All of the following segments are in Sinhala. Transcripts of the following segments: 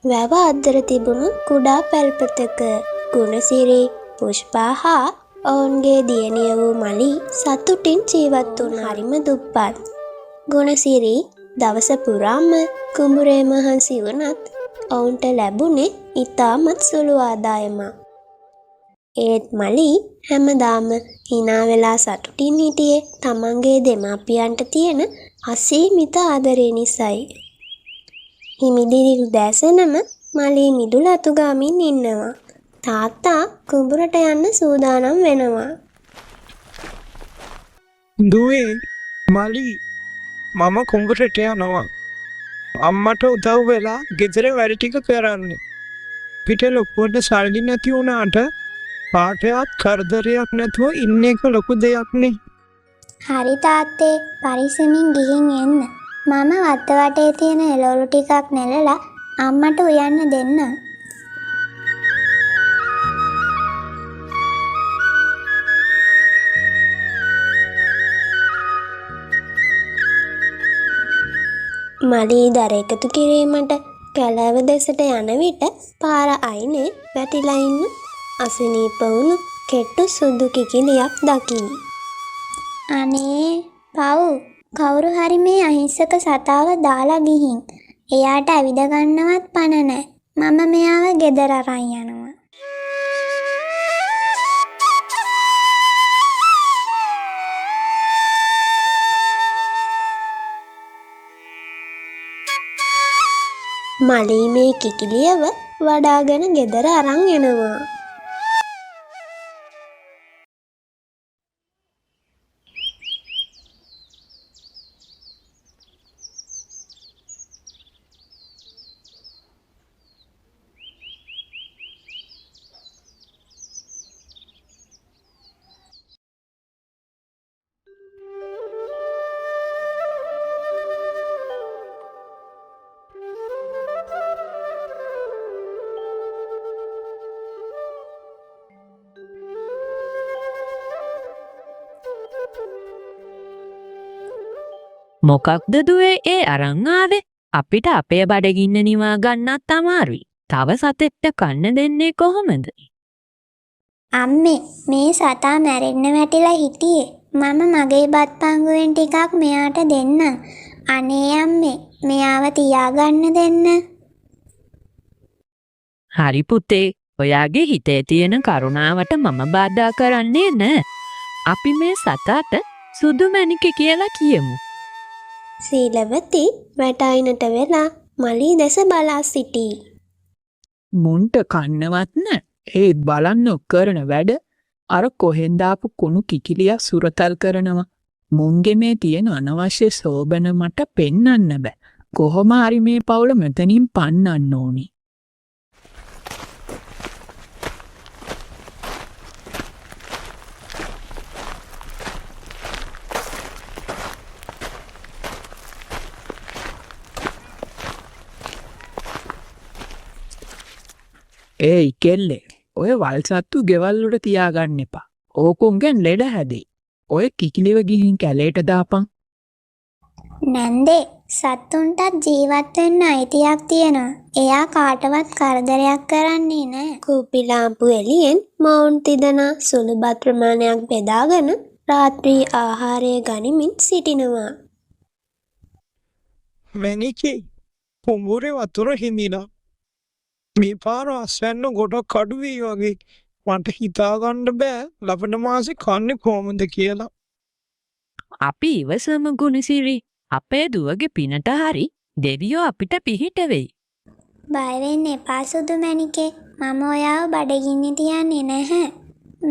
වැව අද්දර තිබුණු කුඩා පැල්පතක ගුණසිරි පුෂ්පා හා ඔවුන්ගේ දියණිය වූ මලී සතුටින් ජීවත් වුණ හරිම දුප්පත්. ගුණසිරි දවස පුරාම කුඹුරේ මහන්සි වුණත් ඔවුන්ට ලැබුණේ ඉතාමත් සුළු ආදායමක්. ඒත් මලී හැමදාම hina වෙලා සතුටින් හිටියේ තමන්ගේ දෙමාපියන්ට තියෙන අසීමිත ආදරේ නිසායි. හිමිදිරි උදෑසනම මලී මිදුල අතුගාමින් ඉන්නවා. තාත්තා කුඹුරට යන්න සූදානම් වෙනවා. දුවේ මලී මම කුඹුරට යනවා. අම්මට උදව් වෙලා ගෙදර වැඩ ටික කරන්න. පිට ලොකුවට සල්ලි නැති වුණාට පාටයක් කරදරයක් නැතුව ඉන්න එක ලොකු දෙයක් නේ. හරි තාත්තේ, පරිස්සමින් ගිහින් එන්න. මම වත්ත වටේ තියෙන එළවලු ටිකක් නෙලලා අම්මට උයන්න දෙන්න. මලී දර එකතු කිරීමට කැලෑව දෙසට යන විට පාර අයිනේ වැටිලා ඉන්න අසනීප වුණු කෙට්ටු සුදු කිකිලියක් දකී. අනේ පව්, කවුරු හරි මේ අහිංසක සතාව දාලා ගිහින්. එයාට ඇවිද ගන්නවත් පණ නැහැ. මම මෙයාව ගෙදර අරන් යනවා. මලී මේ කිකිලියව වඩාගෙන ගෙදර අරන් එනවා. මොකක්ද දුවේ ඒ අරන් ආවේ? අපිට අපේ බඩගින්න නිවා ගන්නත් අමාරුයි. තව සතෙක්ට කන්න දෙන්නේ කොහොමද? අම්මේ, මේ සතා මැරෙන්න වැටිලා හිටියේ. මම මගේ බත් පංගුවෙන් ටිකක් මෙයාට දෙන්නම්. අනේ අම්මේ, මෙයාව තියාගන්න දෙන්න. හරි පුතේ, ඔයාගේ හිතේ තියෙන කරුණාවට මම බාධා කරන්නේ නෑ. අපි මේ සතාට සුදු මැණික කියලා කියමු. සීලවති වැටයිනට වෙලා මලී දැස බලා සිටී. මුන්ට කන්නවත් නෑ. ඒත් බලන්න කරන වැඩ අර කොහෙන්ද ආපු කුණු කිකිලියක් සුරතල් කරනවා. මුන්ගේ මේ තියෙන අනවශ්‍ය සෝබන මට පෙන්වන්න බෑ. කොහොම හරි මේ පවුල මෙතනින් පන්නන්න ඕනි. ඒයි කෙල්ලේ, ඔය වල්සත්තු ගෙවල් වලට තියාගන්න එපා. ඕකුන්ගෙන් ලෙඩ හැදෙයි. ඔය කිකිලිව ගිහින් කැලේට දාපන්. නැන්දේ, සත්තුන්ටත් ජීවත් වෙන්න අයිතියක් තියෙනවා. එයා කාටවත් කරදරයක් කරන්නේ නැහැ. කුප්පි ලාම්පු එළියෙන් මොවුන් තිදෙනා සුළු බත් ප්‍රමාණයක් බෙදාගෙන රාත්‍රී ආහාරය ගනිමින් සිටිනවා. මැණිකේ කුඹුරේ වතුර හිඳිනා. මේ පාර අස්වැන්න ගොඩක් අඩුවේ වගේ. මට හිතාගන්න බෑ ලබන මාසේ කන්නේ කොහොමද කියලා. අපි ඉවසමු ගුණසිරි. අපේ දුවගේ පිනට හරි දෙවියෝ අපිට පිහිට වෙයි. බය වෙන්න එපා සුදු මැණිකේ. මම ඔයාව බඩගින්න තියන්නේ නැහැ.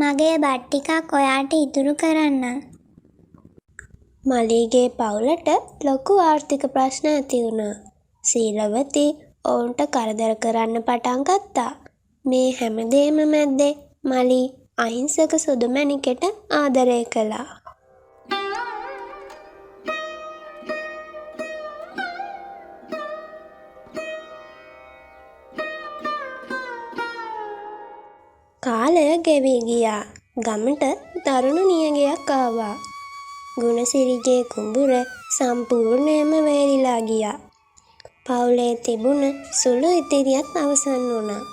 මගේ බත් ටිකක් ඔයාට ඉතුරු කරන්නම්. මලීගේ පවුලට ලොකු ආර්ථික ප්‍රශ්න ඇති වුණා. සීලවති ඔවුන්ට කරදර කරන්න පටන් ගත්තා. මේ හැමදේම මැද්දේ මලී අහිංසක සුදු මැණිකට ආදරය කළා. කාලය ගෙවී ගියා. ගමට දරුණු නියගයක් ආවා. ගුණසිරිගේ කුඹුර සම්පූර්ණයෙන්ම වේලිලා ගියා. පවුලේ තිබුණ සුළු ඉතිරියත් අවසන් වුණා.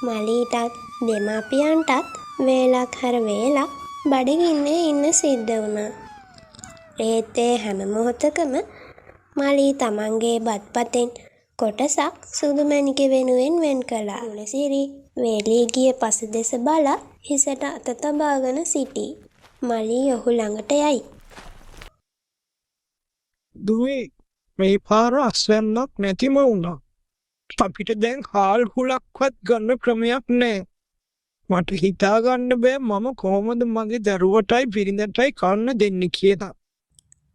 මලීටත් දෙමාපියන්ටත් වේලක් හැර වේලක් බඩගින්නේ ඉන්න සිද්ධ වුණා. ඒත් ඒ හැම මොහොතකම මලී තමන්ගේ බත්පතෙන් කොටසක් සුදුමැණික වෙනුවෙන් වෙන් කළා. ගුණසිරි වේලී ගිය පසුදෙස බලා හිසට අත තබාගෙන සිටී. මලී ඔහු ළඟට යයි. දුවේ මේ පාර අස්වැන්නක් නැතිම වුණා. අපිට දැන් හාල් හුලක්වත් ගන්න ක්‍රමයක් නැහැ. මට හිතා ගන්න බෑ මම කොහොමද මගේ දරුවටයි බිරිඳටයි කන්න දෙන්නේ කියලා.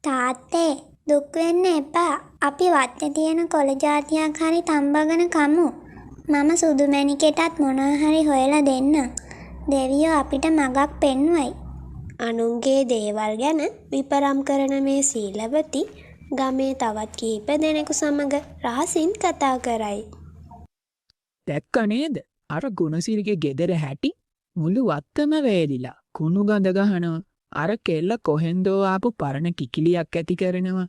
තාත්තේ දුක් වෙන්න එපා. අපි වත්තේ තියෙන කොළ జాතියක් හරි තම්බගෙන කමු. මම සුදුමැණිකටත් මොනවා හරි හොයලා දෙන්නම්. දෙවියෝ අපිට මගක් පෙන්වයි. අනුන්ගේ දේවල් ගැන විපරම් කරන මේ සීලවති ගමේ තවත් කීප දෙනෙකු සමග රහසින් කතා කරයි. දැක්ක නේද? අර ගුණසිරිගේ ගෙදර හැටි මුළු වත්තම වේලිලා කුණු ගඳ ගහනවා. අර කෙල්ල කොහෙන්දෝ ආපු පරණ කිකිලියක් ඇති කරනවා.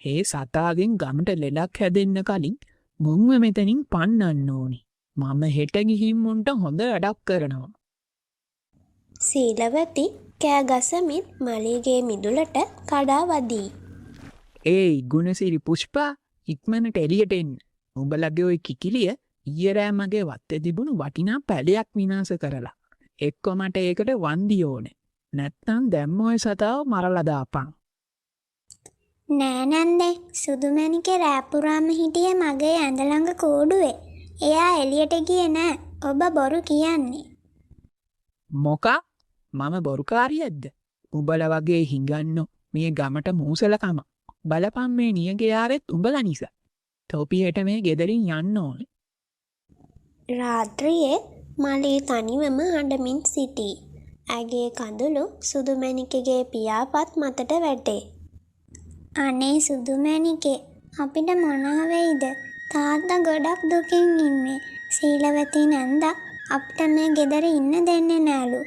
හේ සතාගෙන් ගමට ලෙඩක් හැදෙන්න කලින් මුන්ව මෙතනින් පන්නන්න ඕනි. මම හෙට ගිහින් මුන්ට හොඳ වැඩක් කරනවා. සීලවති කෑ ගසමින් මලීගේ මිදුලට කඩා වදී. ඒයි ගුණසිරි පුෂ්පා ඉක්මනට එළියට එන්න. උඹලගේ ওই කිකිලිය ඊයේ රෑ මගේ වත්තේ තිබුණු වටිනා පැලයක් විනාශ කරලා. එක්ක මට ඒකට වන්දි ඕනේ. නැත්නම් දැම්ම ඔය සතාව මරලා දාපන්. නෑ නන්දේ සුදුමැණිකේ රෑපුරාම හිටියේ මගේ ඇඳ ළඟ කූඩුවේ. එයා එළියට ගියේ නෑ. ඔබ බොරු කියන්නේ. මොකා? මම බොරුකාරියක්ද? උඹලා වගේ හිඟන්නෝ මේ ගමට මූසලකම. බලපන් මේ නියගේ ආරෙත් උඹලා නිසා. තොපියට මේ ගෙදරින් යන්න ඕනේ. රාත්‍රියේ මලී තනිවම හඬමින් සිටී. ඇගේ කඳුළු සුදුමැණිකගේ පියාපත් මතට වැටේ. අනේ සුදුමැණිකේ අපිට මොනවා වෙයිද? තාත්තා ගොඩක් දුකින් ඉන්නේ. සීලවති නන්දා අපිට මේ ගෙදර ඉන්න දෙන්නේ නෑලු.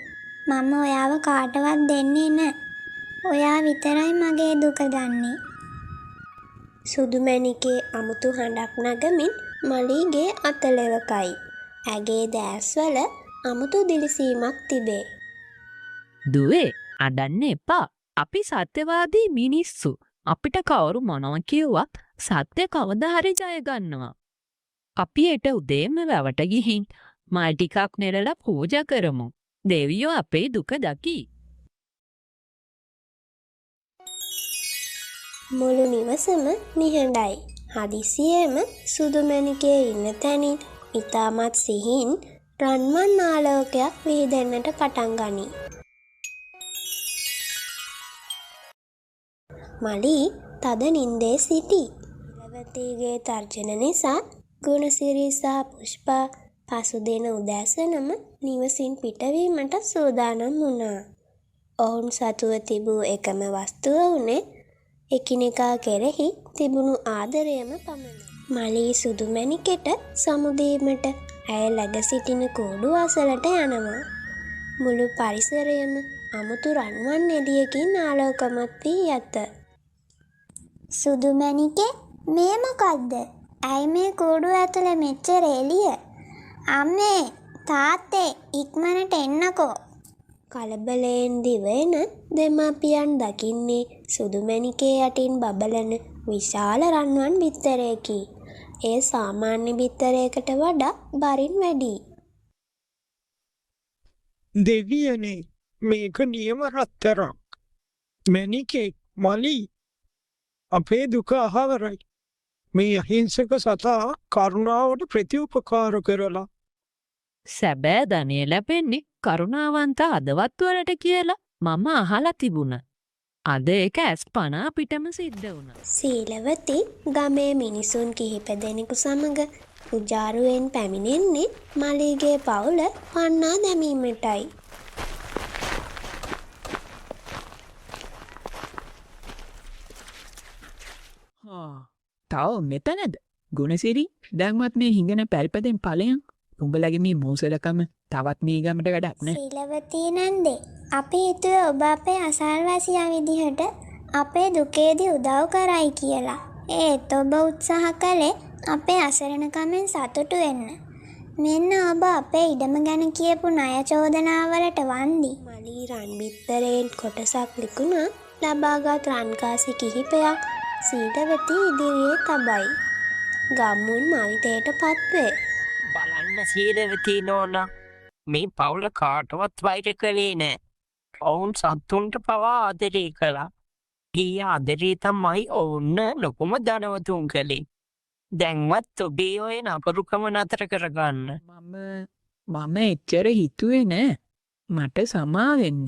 මම ඔයාව කාටවත් දෙන්නේ නෑ. ඔයා විතරයි මගේ දුක දන්නේ. සුදුමැණිකේ අමුතු හඬක් නගමින් මලීගේ අතලෙවකයි. ඇගේ දෑස්වල අමුතු දිලිසීමක් තිබේ. දුවේ අඩන්න එපා. අපි සත්‍යවාදී මිනිස්සු. අපිට කවුරු මොනවා කිව්වත් සත්‍ය කවදා හරි ජය ගන්නවා. අපි එට උදේම වැවට ගිහින් මල් ටිකක් නෙලලා පූජා කරමු. දෙවියෝ අපේ දුක දකි. මුළු නිවසම නිහඬයි. හදිසියේම සුදුමැණිකේ ඉන්න තැනින් ඉතාමත් සිහින් රන්වන් ආලෝකයක් විහිදෙන්නට පටන් ගනී. මලී තද නින්දේ සිටී. සීලවතිගේ තර්ජන නිසා ගුණසිරි සහ පුෂ්පා පසුදින උදෑසනම නිවසින් පිටවීමට සූදානම් වුණා. ඔවුන් සතුව තිබූ එකම වස්තුව වුණේ එකිනෙකා කෙරෙහි තිබුණු ආදරයම පමණයි. මලී සුදුමැණිකට සමුදීමට ඇය läග සිටින කූඩුව අසලට යනවා. මුළු පරිසරයම අමුතු රන්වන් එළියකින් ආලෝකමත් වී ඇත. සුදුමැණිකේ මේ මොකද්ද? ඇයි මේ කූඩුව ඇතුලේ මෙච්චර එළිය? අම්මේ තාත්තේ ඉක්මනට එන්නකෝ. කලබලයෙන් දිවෙන දෙමාපියන් දකින්නේ සුදුමැණිකේ යටින් බබලන විශාල රන්වන් බිත්තරයකි. ඒ සාමාන්‍ය බිත්තරයකට වඩා බරින් වැඩි. දෙවියනේ මේක නියම රත්තරක්. මැණිකේ මලී අපේ දුක අහවරයි. මේ අහිංසක සතා කරුණාවට ප්‍රතිඋපකාර කරලා සැබෑ ධනය ලැබෙන්නේ කරුණාවන්ත හදවත් වලට කියලා මම අහලා තිබුණ. අද ඒක ඇස්පනා පිටම සිද්ධ වුණා. සීලවති ගමේ මිනිසුන් කිහිප දෙනෙකු සමග උජාරුවෙන් පැමිණෙන්නේ මලීගේ පවුල පන්නා දැමීමටයි. තව මෙතනද? ගුණසිරි දැන්වත් මේ හිඟන පැල්පතෙන් ඵලයන්. උඹලගේ මේ මෝසලකම තවත් මේ ගමට වැඩක් නෑ. සීලවති නන්දේ අපි හිතුවේ ඔබ අපේ අසල්වාසියා විදිහට අපේ දුකේදී උදව් කරයි කියලා. ඒත් ඔබ උත්සාහ කළේ අපේ අසරණකමෙන් සතුටු වෙන්න. මෙන්න ඔබ අපේ ඉඩම ගැන කියපු ණය චෝදනාවලට වන්දි. මලී රන් බිත්තරයෙන් කොටසක් විකුණා ලබාගත් රන්කාසි කිහිපයක් සීලවතී ඉදිරියේ තබයි. ගම්මුන් මවිතයට පත්වේ. බලන්න සීලවතී නෝනා, මේ පවුල කාටවත් වෛර කළේ නෑ. ඔවුන් සත්තුන්ට පවා ආදරේ කළා. ගිය ආදරේ තමයි ඔවුන්න ලොකුම ධනවතුන් කළේ. දැන්වත් ඔබේ ඔය නපුරුකම නතර කරගන්න. මම එච්චර හිතුවේ නෑ. මට සමා වෙන්න.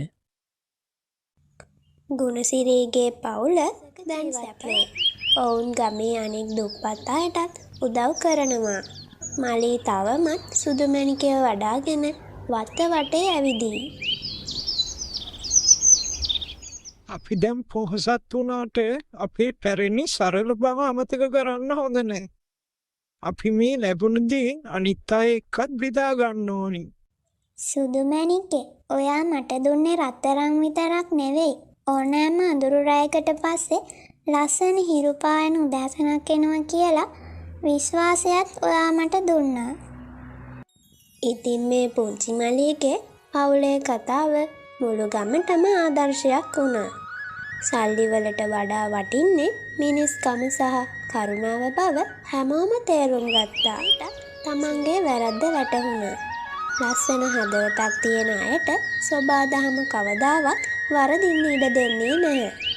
ගුණසිරීගේ පවුල දැන් සැපේ. ඔවුන් ගමේ අනෙක් දුප්පත් අයටත් උදව් කරනවා. මලී තවමත් සුදුමැණිකය වඩාගෙන වත්ත වටේ ඇවිදී. අපි දැන් පොහොසත් වුණාට අපේ පැරණි සරල බව අමතක කරන්න හොඳ නෑ. අපි මේ ලැබුණ දේ අනිත් අය එක්කත් බෙදා ගන්න ඕනි. සුදුමැණිකේ, ඔයා මට දුන්නේ රත්තරන් විතරක් නෙවෙයි. ඕනෑම අඳුරු රැයකට පස්සේ ලස්සන හිරු පායන උදෑසනක් එනවා කියලා විශ්වාසයත් ඔයා මට දුන්නා. ඉතින් මේ පුංචි මලීගේ පවුලේ කතාව මුළු ගමටම ආදර්ශයක් වුණා. සල්ලි වලට වඩා වටින්නේ මිනිස්කම සහ කරුණාව බව හැමෝම තේරුම් ගත්තා. තමන්ගේ වැරද්ද වැටහුණා. ලස්සන හදවතක් තියෙන අයට සෝබාදහම කවදාවත් වරදින්න ඉඩ දෙන්නේ නැහැ.